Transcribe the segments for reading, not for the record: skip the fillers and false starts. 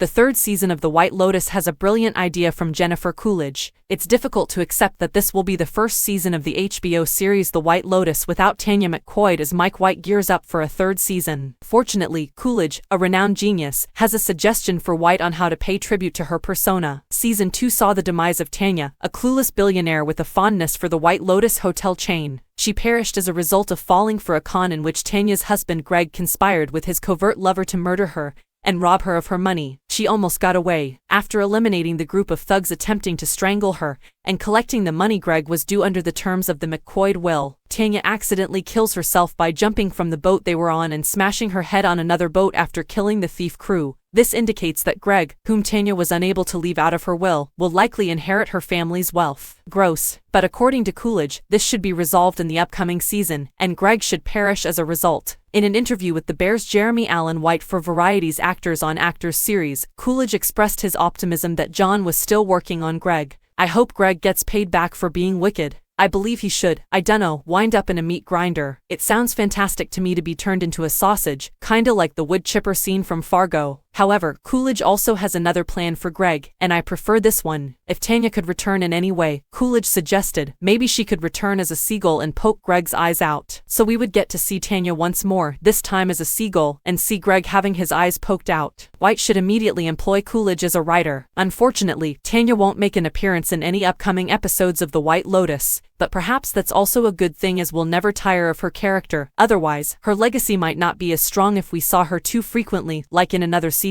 The third season of The White Lotus has a brilliant idea from Jennifer Coolidge. It's difficult to accept that this will be the first season of the HBO series The White Lotus without Tanya McCoy as Mike White gears up for a third season. Fortunately, Coolidge, a renowned genius, has a suggestion for White on how to pay tribute to her persona. Season 2 saw the demise of Tanya, a clueless billionaire with a fondness for the White Lotus hotel chain. She perished as a result of falling for a con in which Tanya's husband Greg conspired with his covert lover to murder her and rob her of her money. She almost got away. After eliminating the group of thugs attempting to strangle her and collecting the money Greg was due under the terms of the McCoy will, Tanya accidentally kills herself by jumping from the boat they were on and smashing her head on another boat after killing the thief crew. This indicates that Greg, whom Tanya was unable to leave out of her will likely inherit her family's wealth. Gross. But according to Coolidge, this should be resolved in the upcoming season, and Greg should perish as a result. In an interview with The Bear's Jeremy Allen White for Variety's Actors on Actors series, Coolidge expressed his optimism that John was still working on Greg. "I hope Greg gets paid back for being wicked. I believe he should. I dunno, wind up in a meat grinder. It sounds fantastic to me to be turned into a sausage, kinda like the wood chipper scene from Fargo." However, Coolidge also has another plan for Greg, and I prefer this one. If Tanya could return in any way, Coolidge suggested, maybe she could return as a seagull and poke Greg's eyes out. So we would get to see Tanya once more, this time as a seagull, and see Greg having his eyes poked out. White should immediately employ Coolidge as a writer. Unfortunately, Tanya won't make an appearance in any upcoming episodes of The White Lotus, but perhaps that's also a good thing as we'll never tire of her character. Otherwise, her legacy might not be as strong if we saw her too frequently, like in another season.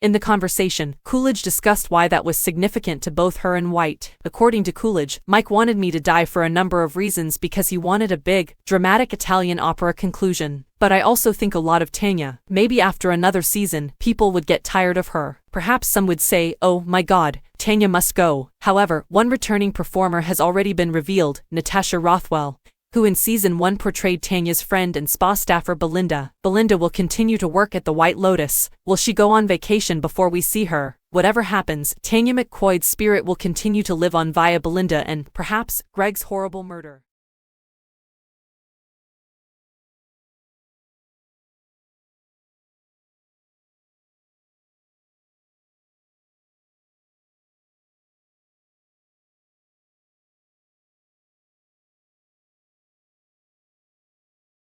In the conversation, Coolidge discussed why that was significant to both her and White. According to Coolidge, Mike wanted me to die for a number of reasons because he wanted a big, dramatic Italian opera conclusion. But I also think a lot of Tanya. Maybe after another season, people would get tired of her. Perhaps some would say, "Oh my God, Tanya must go." However, one returning performer has already been revealed, Natasha Rothwell, who in season 1 portrayed Tanya's friend and spa staffer Belinda. Belinda will continue to work at the White Lotus. Will she go on vacation before we see her? Whatever happens, Tanya McCoy's spirit will continue to live on via Belinda and, perhaps, Greg's horrible murder.